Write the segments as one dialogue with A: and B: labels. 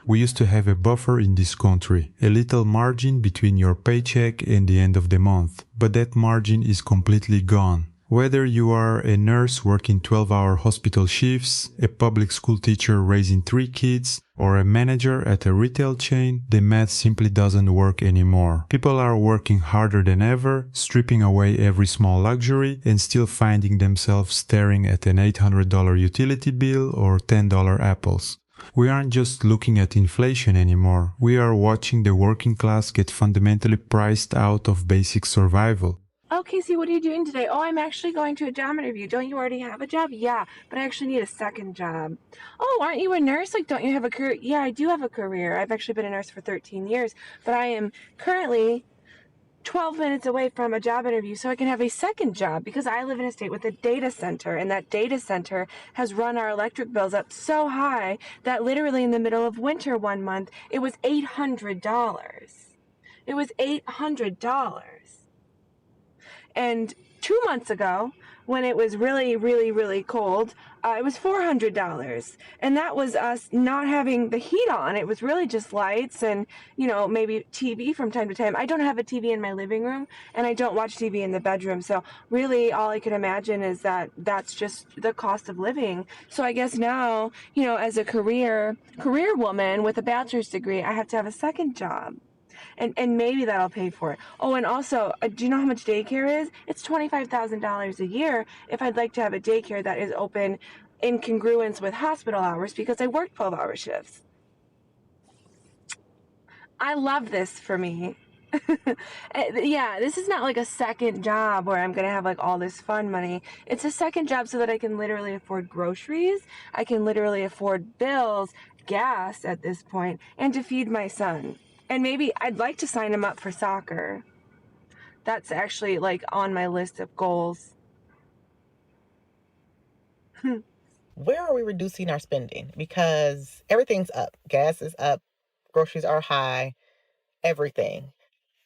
A: We used to have a buffer in this country, a little margin between your paycheck and the end of the month, but that margin is completely gone. Whether you are a nurse working 12-hour hospital shifts, a public school teacher raising 3 kids, or a manager at a retail chain, the math simply doesn't work anymore. People are working harder than ever, stripping away every small luxury, and still finding themselves staring at an $800 utility bill or $10 apples. We aren't just looking at inflation anymore. We are watching the working class get fundamentally priced out of basic survival.
B: Oh, Casey, what are you doing today? Oh, I'm actually going to a job interview. Don't you already have a job? Yeah, but I actually need a second job. Oh, aren't you a nurse? Like, don't you have a career? Yeah, I do have a career. I've actually been a nurse for 13 years, but I am currently 12 minutes away from a job interview so I can have a second job because I live in a state with a data center, and that data center has run our electric bills up so high that literally in the middle of winter one month, it was $800. It was $800. And 2 months ago, when it was really, really, really cold, it was $400. And that was us not having the heat on. It was really just lights and, maybe TV from time to time. I don't have a TV in my living room, and I don't watch TV in the bedroom. So really all I can imagine is that that's just the cost of living. So I guess now, as a career woman with a bachelor's degree, I have to have a second job. And maybe that'll pay for it. Oh, and also, do you know how much daycare is? It's $25,000 a year if I'd like to have a daycare that is open in congruence with hospital hours because I work 12-hour shifts. I love this for me. Yeah, this is not like a second job where I'm going to have like all this fun money. It's a second job so that I can literally afford groceries. I can literally afford bills, gas at this point, and to feed my son. And maybe I'd like to sign him up for soccer. That's actually like on my list of goals.
C: Where are we reducing our spending? Because everything's up. Gas is up. Groceries are high. Everything.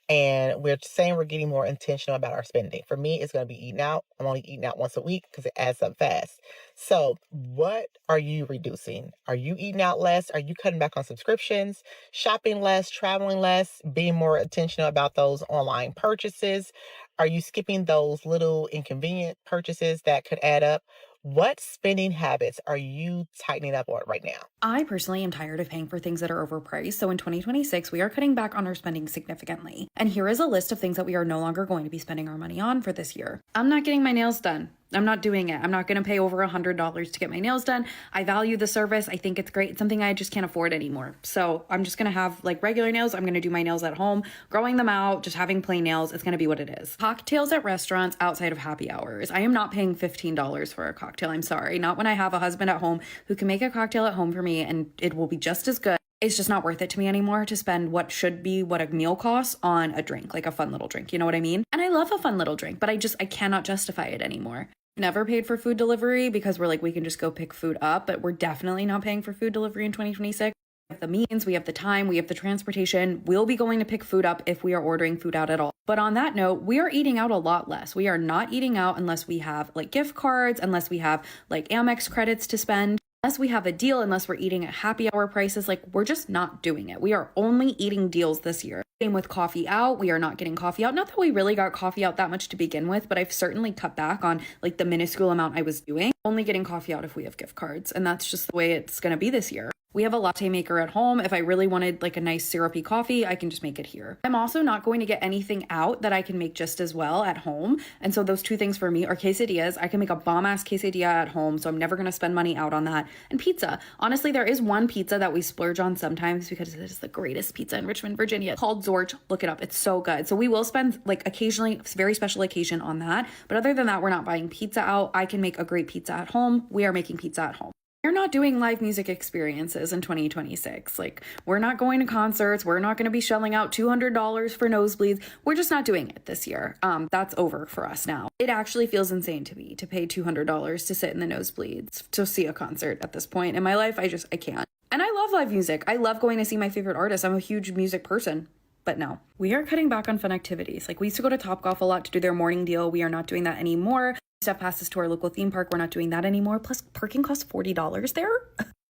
C: And we're saying we're getting more intentional about our spending. For me, it's going to be eating out. I'm only eating out once a week because it adds up fast. So what are you reducing? Are you eating out less? Are you cutting back on subscriptions, shopping less, traveling less, being more intentional about those online purchases? Are you skipping those little inconvenient purchases that could add up? What spending habits are you tightening up on right now?
D: I personally am tired of paying for things that are overpriced. So in 2026, we are cutting back on our spending significantly. And here is a list of things that we are no longer going to be spending our money on for this year. I'm not getting my nails done. I'm not doing it. I'm not going to pay over $100 to get my nails done. I value the service. I think it's great. It's something I just can't afford anymore. So I'm just going to have like regular nails. I'm going to do my nails at home, growing them out, just having plain nails. It's going to be what it is. Cocktails at restaurants outside of happy hours. I am not paying $15 for a cocktail. I'm sorry. Not when I have a husband at home who can make a cocktail at home for me and it will be just as good. It's just not worth it to me anymore to spend what should be what a meal costs on a drink, like a fun little drink. You know what I mean? And I love a fun little drink, but I cannot justify it anymore. Never paid for food delivery because we're like, we can just go pick food up, but we're definitely not paying for food delivery in 2026. We have the means, we have the time, we have the transportation. We'll be going to pick food up if we are ordering food out at all. But on that note, we are eating out a lot less. We are not eating out unless we have like gift cards, unless we have like Amex credits to spend. Unless we have a deal, unless we're eating at happy hour prices, like we're just not doing it. We are only eating deals this year. Same with coffee out. We are not getting coffee out. Not that we really got coffee out that much to begin with, but I've certainly cut back on like the minuscule amount I was doing. Only getting coffee out if we have gift cards. And that's just the way it's going to be this year. We have a latte maker at home. If I really wanted like a nice syrupy coffee, I can just make it here. I'm also not going to get anything out that I can make just as well at home. And so those two things for me are quesadillas. I can make a bomb-ass quesadilla at home, so I'm never going to spend money out on that. And pizza. Honestly, there is one pizza that we splurge on sometimes because it is the greatest pizza in Richmond, Virginia. It's called Zorch. Look it up. It's so good. So we will spend like occasionally, very special occasion on that. But other than that, we're not buying pizza out. I can make a great pizza at home. We are making pizza at home. We're not doing live music experiences in 2026. Like, we're not going to concerts. We're not going to be shelling out $200 for nosebleeds. We're just not doing it this year. That's over for us now. It actually feels insane to me to pay $200 to sit in the nosebleeds to see a concert at this point in my life. I can't. And I love live music. I love going to see my favorite artists. I'm a huge music person. But no, we are cutting back on fun activities. Like, we used to go to Topgolf a lot to do their morning deal. We are not doing that anymore. Step passes to our local theme park. We're not doing that anymore. Plus, parking costs $40 there.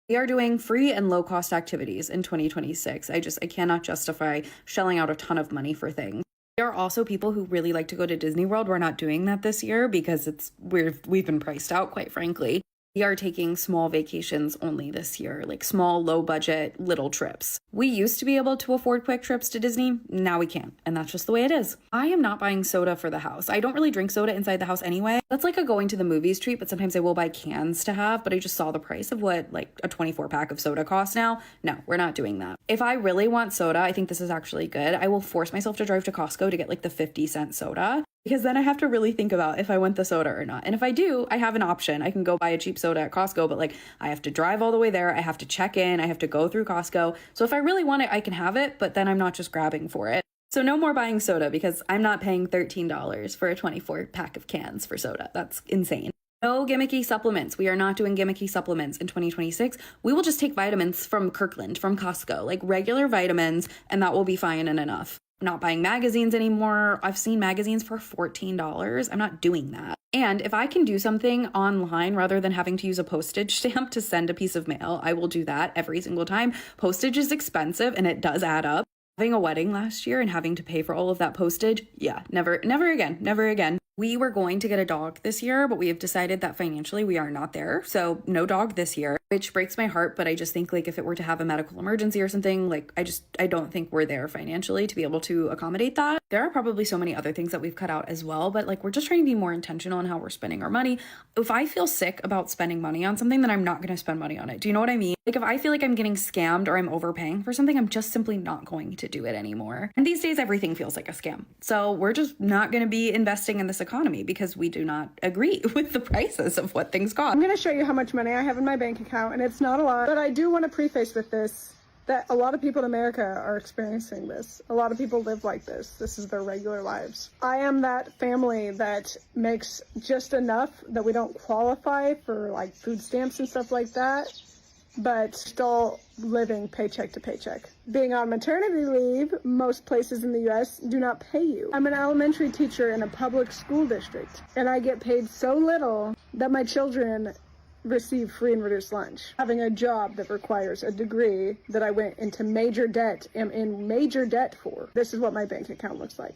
D: We are doing free and low cost activities in 2026. I cannot justify shelling out a ton of money for things. There are also people who really like to go to Disney World. We're not doing that this year because we've been priced out, quite frankly. We are taking small vacations only this year, like small, low budget, little trips. We used to be able to afford quick trips to Disney. Now we can't. And that's just the way it is. I am not buying soda for the house. I don't really drink soda inside the house anyway. That's like a going to the movies treat, but sometimes I will buy cans to have. But I just saw the price of what like a 24 pack of soda costs now. No, we're not doing that. If I really want soda, I think this is actually good. I will force myself to drive to Costco to get like the 50-cent soda. Because then I have to really think about if I want the soda or not. And if I do, I have an option. I can go buy a cheap soda at Costco, but like I have to drive all the way there. I have to check in. I have to go through Costco. So if I really want it, I can have it, but then I'm not just grabbing for it. So no more buying soda because I'm not paying $13 for a 24 pack of cans for soda. That's insane. No gimmicky supplements. We are not doing gimmicky supplements in 2026. We will just take vitamins from Kirkland, from Costco, like regular vitamins, and that will be fine and enough. I'm not buying magazines anymore. I've seen magazines for $14. I'm not doing that. And if I can do something online rather than having to use a postage stamp to send a piece of mail, I will do that every single time. Postage is expensive and it does add up. Having a wedding last year and having to pay for all of that postage, yeah, never again. We were going to get a dog this year, but we have decided that financially we are not there. So no dog this year, which breaks my heart. But I just think like if it were to have a medical emergency or something, like I don't think we're there financially to be able to accommodate that. There are probably so many other things that we've cut out as well, but like we're just trying to be more intentional in how we're spending our money. If I feel sick about spending money on something, then I'm not going to spend money on it. Do you know what I mean? Like if I feel like I'm getting scammed or I'm overpaying for something, I'm just simply not going to do it anymore. And these days, everything feels like a scam. So we're just not going to be investing in this economy because we do not agree with the prices of what things cost.
E: I'm going to show you how much money I have in my bank account, and it's not a lot, but I do want to preface with this that a lot of people in America are experiencing this. A lot of people live like this. This is their regular lives. I am that family that makes just enough that we don't qualify for like food stamps and stuff like that, but still living paycheck to paycheck. Being on maternity leave, most places in the US do not pay you. I'm an elementary teacher in a public school district, and I get paid so little that my children receive free and reduced lunch. Having a job that requires a degree that I went into major debt, am in major debt for. This is what my bank account looks like.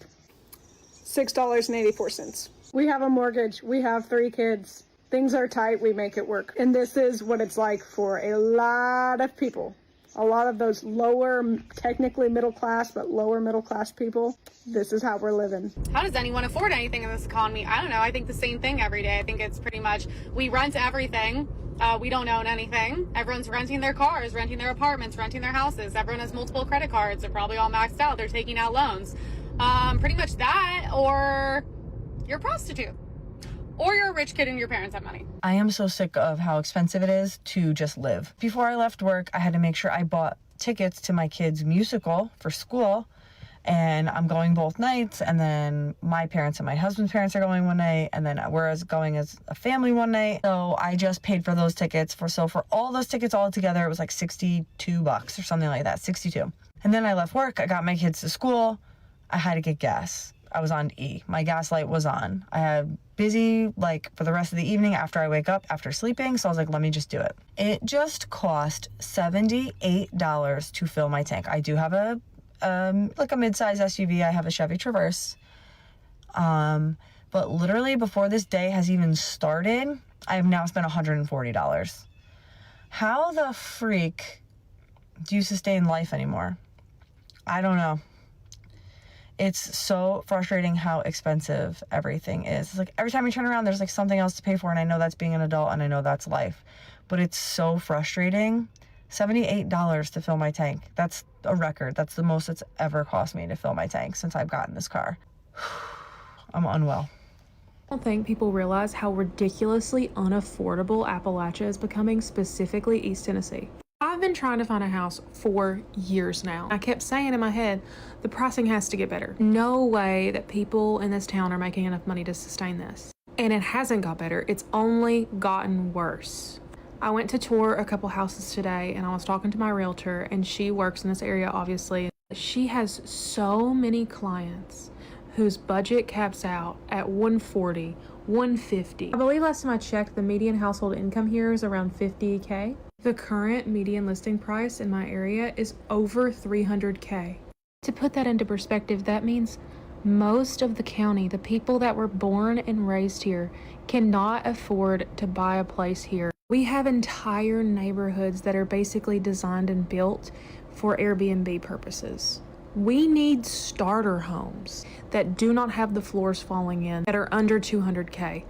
E: $6.84. We have a mortgage. We have 3 kids. Things are tight, we make it work. And this is what it's like for a lot of people. A lot of those lower, technically middle class, but lower middle class people. This is how we're living.
F: How does anyone afford anything in this economy? I don't know. I think the same thing every day. I think it's pretty much, we rent everything. We don't own anything. Everyone's renting their cars, renting their apartments, renting their houses. Everyone has multiple credit cards. They're probably all maxed out. They're taking out loans. Pretty much that, or you're a prostitute. Or you're a rich kid and your parents have money.
G: I am so sick of how expensive it is to just live. Before I left work, I had to make sure I bought tickets to my kids' musical for school. And I'm going both nights. And then my parents and my husband's parents are going one night. And then we're going as a family one night. So I just paid for those tickets. For all those tickets all together, it was like $62 or something like that, 62. And then I left work. I got my kids to school. I had to get gas. I was on E. My gas light was on. I had busy like for the rest of the evening after I wake up after sleeping. So I was like, let me just do it. It just cost $78 to fill my tank. I do have a mid-size SUV. I have a Chevy Traverse. But literally before this day has even started, I have now spent $140. How the freak do you sustain life anymore? I don't know. It's so frustrating how expensive everything is. It's like every time you turn around, there's like something else to pay for. And I know that's being an adult and I know that's life, but it's so frustrating. $78 to fill my tank. That's a record. That's the most it's ever cost me to fill my tank since I've gotten this car. I'm unwell.
H: I don't think people realize how ridiculously unaffordable Appalachia is becoming, specifically East Tennessee. I've been trying to find a house for years now. I kept saying in my head, the pricing has to get better. No way that people in this town are making enough money to sustain this. And it hasn't got better. It's only gotten worse. I went to tour a couple houses today and I was talking to my realtor, and she works in this area, obviously. She has so many clients whose budget caps out at $140, $150. I believe last time I checked, the median household income here is around $50K. The current median listing price in my area is over $300K. To put that into perspective, that means most of the county, the people that were born and raised here, cannot afford to buy a place here. We have entire neighborhoods that are basically designed and built for Airbnb purposes. We need starter homes that do not have the floors falling in, that are under $200K,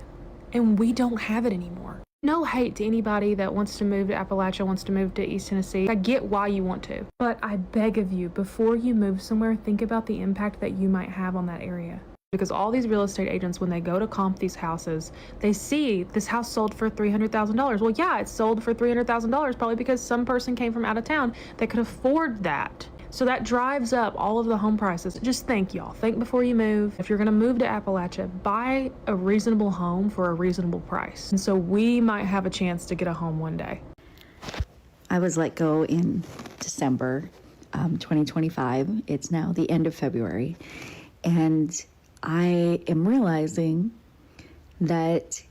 H: and we don't have it anymore. No hate to anybody that wants to move to Appalachia, wants to move to East Tennessee. I get why you want to, but I beg of you, before you move somewhere, think about the impact that you might have on that area. Because all these real estate agents, when they go to comp these houses, they see this house sold for $300,000. Well, yeah, it's sold for $300,000 probably because some person came from out of town that could afford that. So that drives up all of the home prices. Just think, y'all. Think before you move. If you're going to move to Appalachia, buy a reasonable home for a reasonable price. And so we might have a chance to get a home one day.
I: I was let go in December 2025. It's now the end of February. And I am realizing that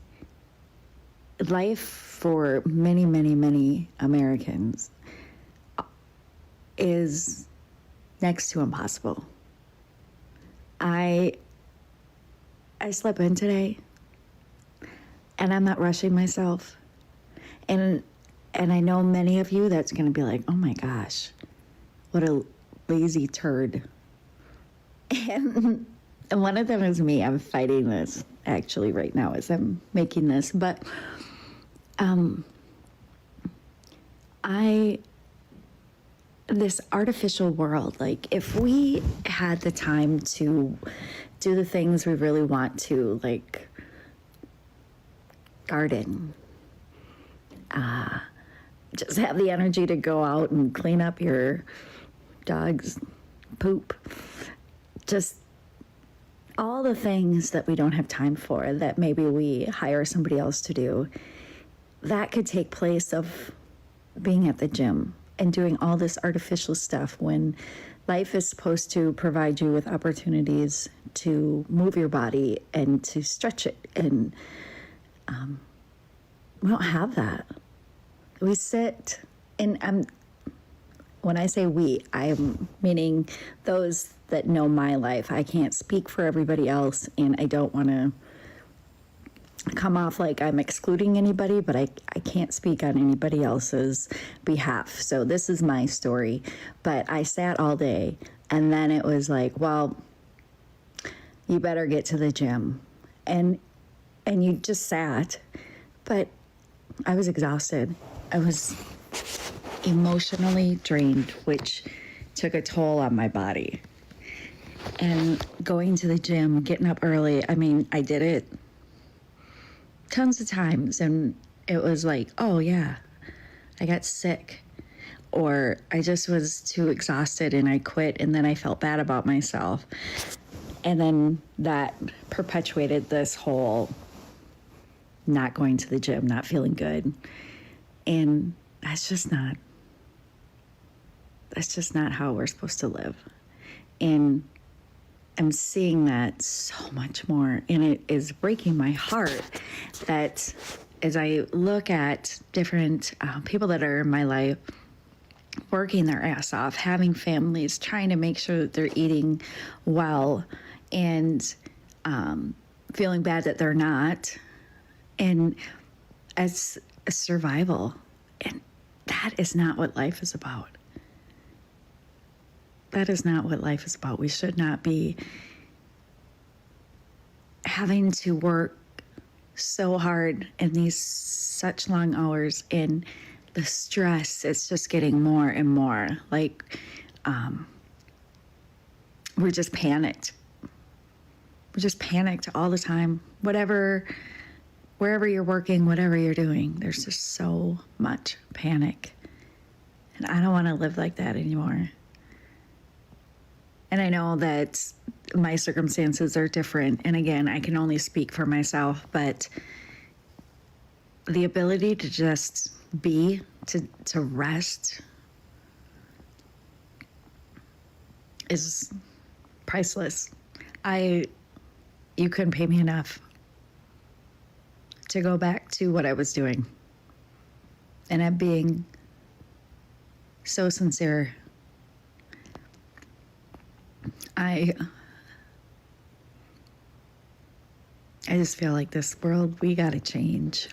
I: life for many, many, many Americans is next to impossible. I slept in today, and I'm not rushing myself. And I know many of you that's gonna be like, oh my gosh, what a lazy turd. And one of them is me. I'm fighting this actually right now as I'm making this, but this artificial world, like if we had the time to do the things we really want to, like garden, just have the energy to go out and clean up your dog's poop, just all the things that we don't have time for that maybe we hire somebody else to do, that could take place of being at the gym and doing all this artificial stuff when life is supposed to provide you with opportunities to move your body and to stretch it. And we don't have that. We sit, and when I say we, I'm meaning those that know my life. I can't speak for everybody else, and I don't want to come off like I'm excluding anybody, but I can't speak on anybody else's behalf. So this is my story. But I sat all day, and then it was like, well, you better get to the gym. And you just sat, but I was exhausted. I was emotionally drained, which took a toll on my body. And going to the gym, getting up early, I mean, I did it tons of times, and it was like, oh yeah, I got sick, or I just was too exhausted and I quit, and then I felt bad about myself, and then that perpetuated this whole not going to the gym, not feeling good. And that's just not how we're supposed to live. And I'm seeing that so much more, and it is breaking my heart that as I look at different people that are in my life, working their ass off, having families, trying to make sure that they're eating well, and feeling bad that they're not, and as a survival. And that is not what life is about. That is not what life is about. We should not be having to work so hard in these such long hours, and the stress, it's just getting more and more. Like, we're just panicked. We're just panicked all the time. Wherever you're working, whatever you're doing, there's just so much panic. And I don't want to live like that anymore. And I know that my circumstances are different. And again, I can only speak for myself, but the ability to just be, to rest is priceless. You couldn't pay me enough to go back to what I was doing. and I'm being so sincere. I just feel like this world, we gotta change.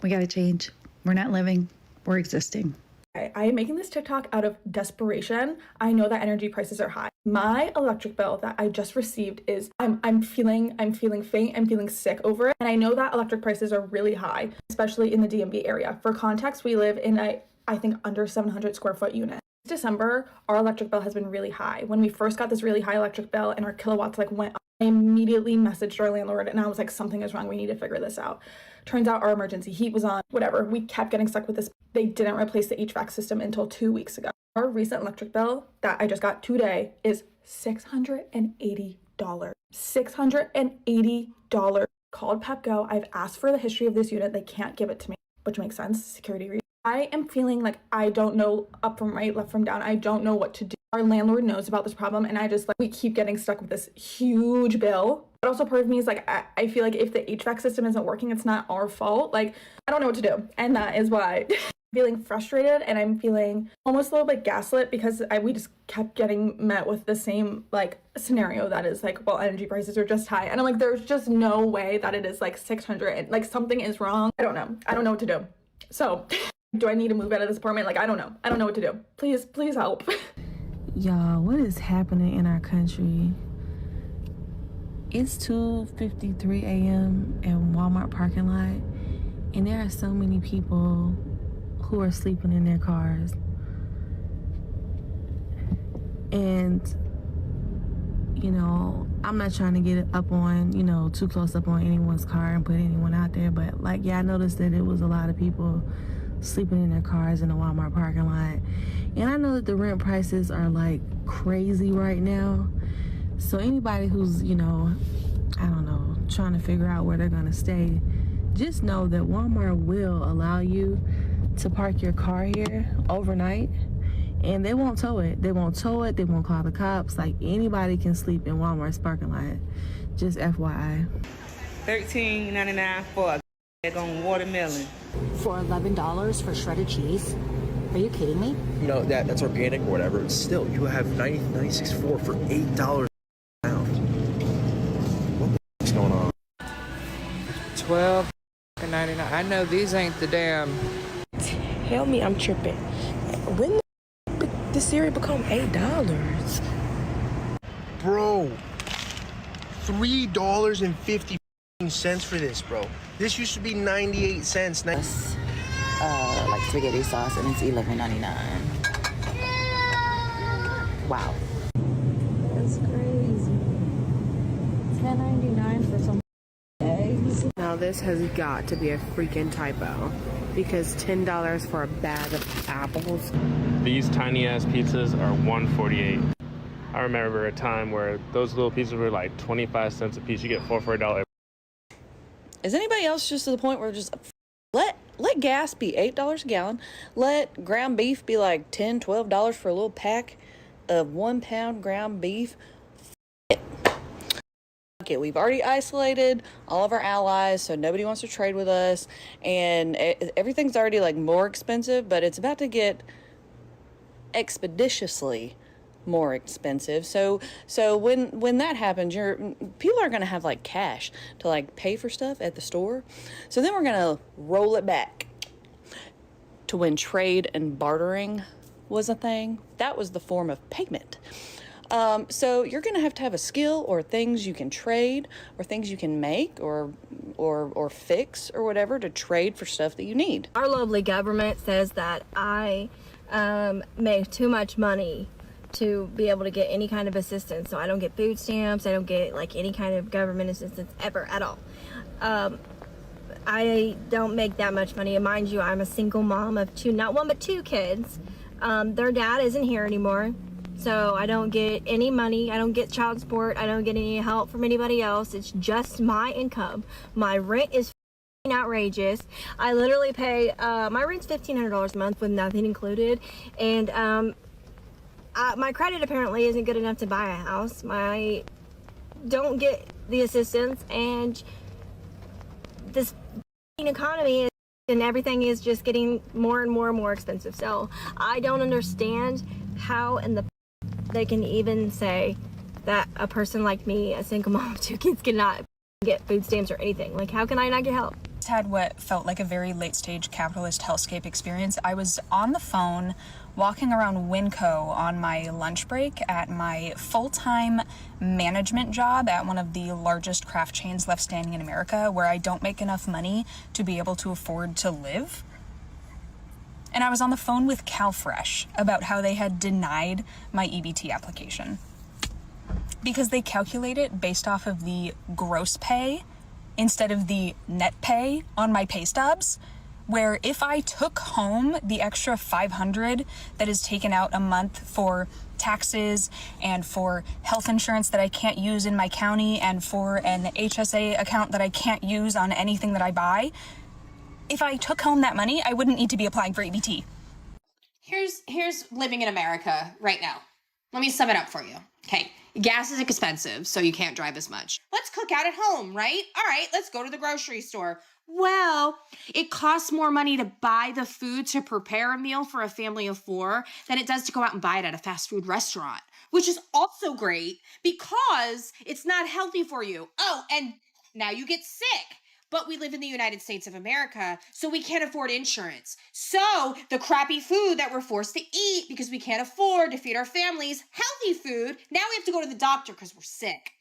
I: We gotta change. We're not living, we're existing.
J: I am making this TikTok out of desperation. I know that energy prices are high. My electric bill that I just received is, I'm feeling faint, I'm feeling sick over it. And I know that electric prices are really high, especially in the DMV area. For context, we live in I think under 700 square foot unit. This December, our electric bill has been really high. When we first got this really high electric bill and our kilowatts went up, I immediately messaged our landlord and I was like, something is wrong, we need to figure this out. Turns out our emergency heat was on, whatever. We kept getting stuck with this. They didn't replace the HVAC system until 2 weeks ago. Our recent electric bill that I just got today is $680. $680. Called Pepco. I've asked for the history of this unit. They can't give it to me, which makes sense, security reasons. I am feeling like I don't know up from right, left from down. I don't know what to do. Our landlord knows about this problem and we keep getting stuck with this huge bill. But also part of me is like, I feel like if the HVAC system isn't working, it's not our fault. Like, I don't know what to do. And that is why I'm feeling frustrated and I'm feeling almost a little bit gaslit because we just kept getting met with the same scenario that is like, well, energy prices are just high. And I'm like, there's just no way that it is 600 and something is wrong. I don't know what to do. So do I need to move out of this apartment? I don't know what to do. Please help.
K: Y'all, what is happening in our country? It's 2:53 a.m. in Walmart parking lot, and there are so many people who are sleeping in their cars. And, I'm not trying to get up on, too close up on anyone's car and put anyone out there, but I noticed that it was a lot of people sleeping in their cars in the Walmart parking lot. And I know that the rent prices are crazy right now. So anybody who's, trying to figure out where they're gonna stay, just know that Walmart will allow you to park your car here overnight and they won't tow it. They won't call the cops. Anybody can sleep in Walmart's parking lot. Just FYI.
L: $13.99 for a on watermelon.
M: For $11 for shredded cheese? Are you kidding me?
N: That's organic or whatever. But still, you have 96.4 for $8 a pound. What's going on?
O: $12.99. I know these ain't the damn.
P: Tell me I'm tripping. When the cereal become $8?
N: Bro, $3.50 for this, bro. This used to be 98 cents.
M: Spaghetti sauce, and it's $11.99. Wow.
K: That's crazy. $10.99 for some eggs.
Q: Now this has got to be a freaking typo, because $10 for a bag of apples.
R: These tiny ass pizzas are $1.48. I remember a time where those little pizzas were 25 cents a piece. You get 4 for $1.
S: Is anybody else just to the point where just let gas be $8 a gallon? Let ground beef be $10, $12 for a little pack of 1 pound ground beef. Okay, we've already isolated all of our allies, so nobody wants to trade with us, and everything's already more expensive, but it's about to get expeditiously more expensive. So when that happens, people are going to have cash to pay for stuff at the store. So then we're going to roll it back to when trade and bartering was a thing. That was the form of payment. So you're going to have a skill or things you can trade or things you can make or fix or whatever to trade for stuff that you need.
T: Our lovely government says that I make too much money to be able to get any kind of assistance. So I don't get food stamps. I don't get any kind of government assistance ever at all. I don't make that much money. And mind you, I'm a single mom of two, not one, but two kids. Their dad isn't here anymore. So I don't get any money. I don't get child support. I don't get any help from anybody else. It's just my income. My rent is outrageous. I literally pay, my rent's $1,500 a month with nothing included. And, my credit apparently isn't good enough to buy a house. I don't get the assistance, and this economy is and everything is just getting more and more and more expensive. So I don't understand how in the they can even say that a person like me, a single mom of 2 kids, cannot get food stamps or anything. Like, how can I not get help?
U: Had what felt like a very late-stage capitalist hellscape experience. I was on the phone walking around Winco on my lunch break at my full-time management job at one of the largest craft chains left standing in America, where I don't make enough money to be able to afford to live. And I was on the phone with CalFresh about how they had denied my EBT application because they calculate it based off of the gross pay instead of the net pay on my pay stubs, where if I took home the extra $500 that is taken out a month for taxes and for health insurance that I can't use in my county and for an HSA account that I can't use on anything that I buy, if I took home that money, I wouldn't need to be applying for EBT.
V: Here's living in America right now. Let me sum it up for you. Okay, gas is expensive, so you can't drive as much. Let's cook out at home, right? All right, let's go to the grocery store. Well, it costs more money to buy the food to prepare a meal for a family of 4 than it does to go out and buy it at a fast food restaurant, which is also great because it's not healthy for you. Oh, and now you get sick. But we live in the United States of America, so we can't afford insurance. So the crappy food that we're forced to eat because we can't afford to feed our families healthy food, now we have to go to the doctor because we're sick.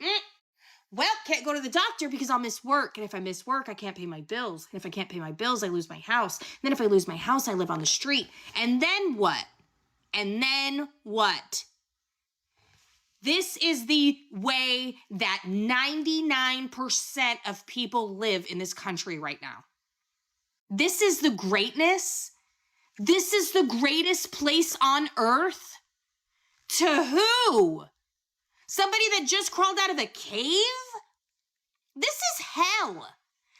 V: Well, can't go to the doctor because I'll miss work. And if I miss work, I can't pay my bills. And if I can't pay my bills, I lose my house. And then if I lose my house, I live on the street. And then what? And then what? This is the way that 99% of people live in this country right now. This is the greatness. This is the greatest place on earth. To who? Somebody that just crawled out of a cave? This is hell.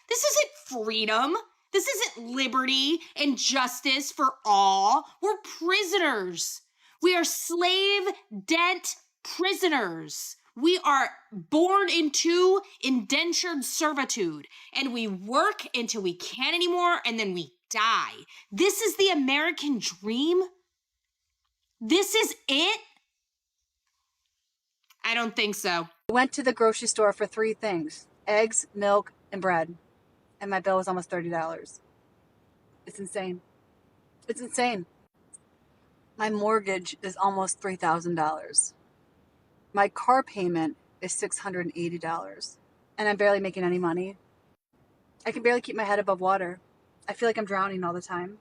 V: This isn't freedom. This isn't liberty and justice for all. We're prisoners. We are slave debt prisoners. We are born into indentured servitude, and we work until we can't anymore, and then we die. This is the American dream? This is it? I don't think so.
W: I went to the grocery store for 3 things: eggs, milk, and bread. And my bill was almost $30. It's insane. It's insane. My mortgage is almost $3,000. My car payment is $680, and I'm barely making any money. I can barely keep my head above water. I feel like I'm drowning all the time.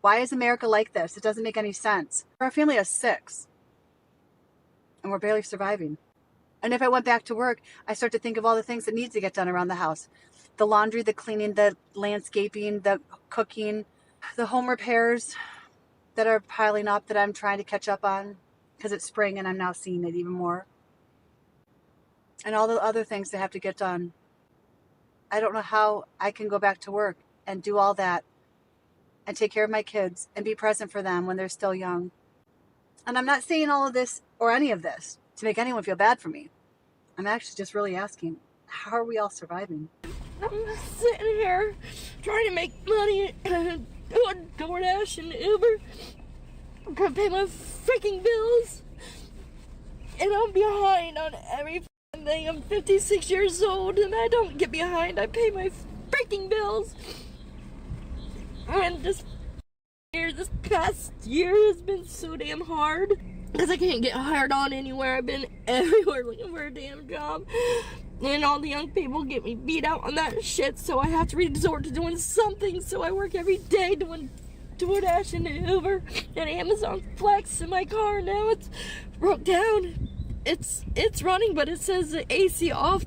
W: Why is America like this? It doesn't make any sense. Our family has 6, and we're barely surviving. And if I went back to work, I start to think of all the things that need to get done around the house. The laundry, the cleaning, the landscaping, the cooking, the home repairs that are piling up that I'm trying to catch up on. Because it's spring and I'm now seeing it even more. And all the other things that have to get done. I don't know how I can go back to work and do all that and take care of my kids and be present for them when they're still young. And I'm not saying all of this or any of this to make anyone feel bad for me. I'm actually just really asking, how are we all surviving?
P: I'm sitting here trying to make money and doing DoorDash and Uber. I'm gonna pay my freaking bills, and I'm behind on every thing. I'm 56 years old, and I don't get behind. I pay my freaking bills. And this past year has been so damn hard because I can't get hired on anywhere. I've been everywhere looking for a damn job, and all the young people get me beat out on that shit. So I have to resort to doing something. So I work every day doing DoorDash and Uber and Amazon Flex in my car. Now it's broke down. It's running, but it says the AC off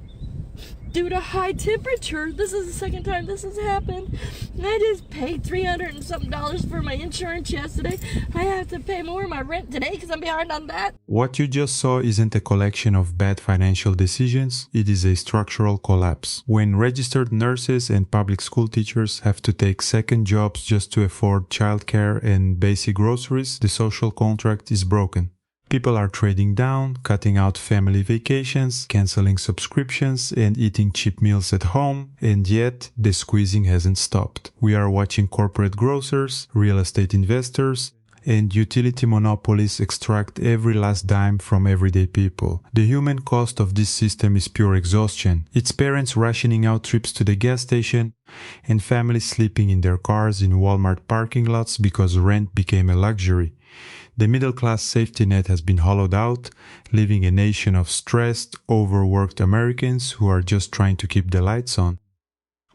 P: due to high temperature. This is the second time this has happened. And I just paid $300 and something for my insurance yesterday. I have to pay more of my rent today because I'm behind on that.
A: What you just saw isn't a collection of bad financial decisions, it is a structural collapse. When registered nurses and public school teachers have to take second jobs just to afford childcare and basic groceries, the social contract is broken. People are trading down, cutting out family vacations, canceling subscriptions, and eating cheap meals at home, and yet the squeezing hasn't stopped. We are watching corporate grocers, real estate investors, and utility monopolies extract every last dime from everyday people. The human cost of this system is pure exhaustion. It's parents rationing out trips to the gas station, and families sleeping in their cars in Walmart parking lots because rent became a luxury. The middle-class safety net has been hollowed out, leaving a nation of stressed, overworked Americans who are just trying to keep the lights on.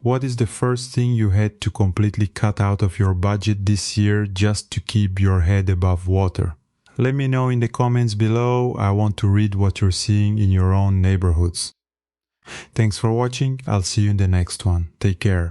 A: What is the first thing you had to completely cut out of your budget this year just to keep your head above water? Let me know in the comments below. I want to read what you're seeing in your own neighborhoods. Thanks for watching. I'll see you in the next one. Take care.